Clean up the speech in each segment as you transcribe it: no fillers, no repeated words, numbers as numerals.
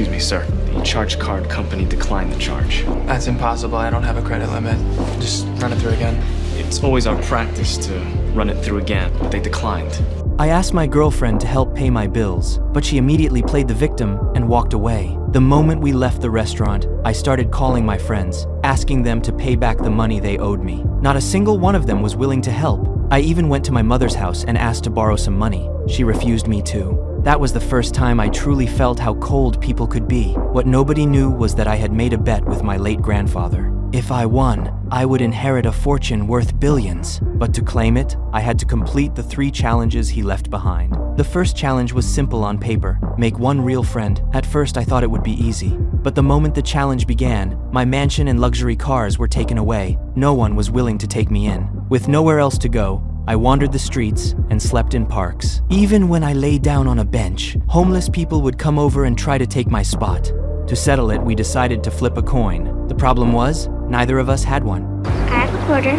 Excuse me, sir. The charge card company declined the charge. That's impossible. I don't have a credit limit. Just run it through again. It's always our practice to run it through again, but they declined. I asked my girlfriend to help pay my bills, but she immediately played the victim and walked away. The moment we left the restaurant, I started calling my friends, asking them to pay back the money they owed me. Not a single one of them was willing to help. I even went to my mother's house and asked to borrow some money. She refused me too. That was the first time I truly felt how cold people could be. What nobody knew was that I had made a bet with my late grandfather. If I won, I would inherit a fortune worth billions. But to claim it, I had to complete the 3 challenges he left behind. The first challenge was simple on paper: make one real friend. At first I thought it would be easy. But the moment the challenge began, my mansion and luxury cars were taken away. No one was willing to take me in. With nowhere else to go, I wandered the streets and slept in parks. Even when I lay down on a bench, homeless people would come over and try to take my spot. To settle it, we decided to flip a coin. The problem was, neither of us had one. I have a quarter.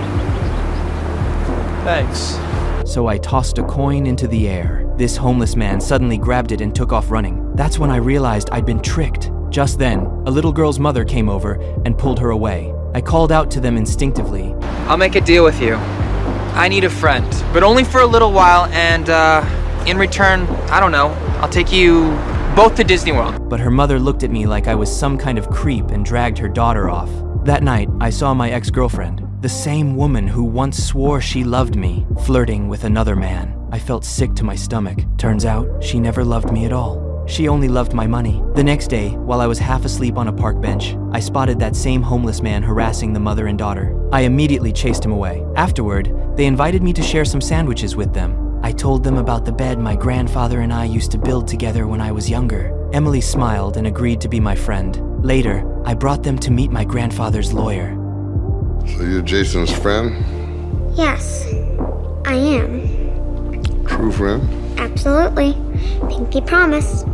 Thanks. So I tossed a coin into the air. This homeless man suddenly grabbed it and took off running. That's when I realized I'd been tricked. Just then, a little girl's mother came over and pulled her away. I called out to them instinctively. I'll make a deal with you. I need a friend, but only for a little while, and in return, I don't know, I'll take you both to Disney World. But her mother looked at me like I was some kind of creep and dragged her daughter off. That night, I saw my ex-girlfriend, the same woman who once swore she loved me, flirting with another man. I felt sick to my stomach. Turns out, she never loved me at all. She only loved my money. The next day, while I was half asleep on a park bench, I spotted that same homeless man harassing the mother and daughter. I immediately chased him away. Afterward, they invited me to share some sandwiches with them. I told them about the bed my grandfather and I used to build together when I was younger. Emily smiled and agreed to be my friend. Later, I brought them to meet my grandfather's lawyer. So you're Jason's friend? Yes, I am. True friend? Absolutely. Pinky promise.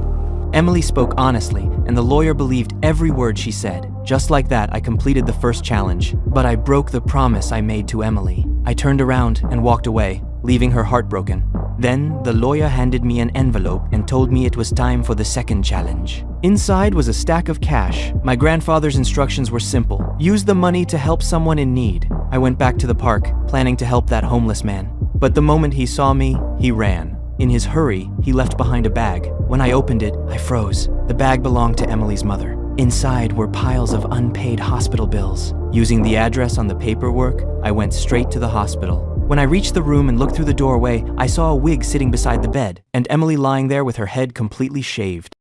Emily spoke honestly, and the lawyer believed every word she said. Just like that, I completed the first challenge, but I broke the promise I made to Emily. I turned around and walked away, leaving her heartbroken. Then, the lawyer handed me an envelope and told me it was time for the second challenge. Inside was a stack of cash. My grandfather's instructions were simple: use the money to help someone in need. I went back to the park, planning to help that homeless man. But the moment he saw me, he ran. In his hurry, he left behind a bag. When I opened it, I froze. The bag belonged to Emily's mother. Inside were piles of unpaid hospital bills. Using the address on the paperwork, I went straight to the hospital. When I reached the room and looked through the doorway, I saw a wig sitting beside the bed, and Emily lying there with her head completely shaved.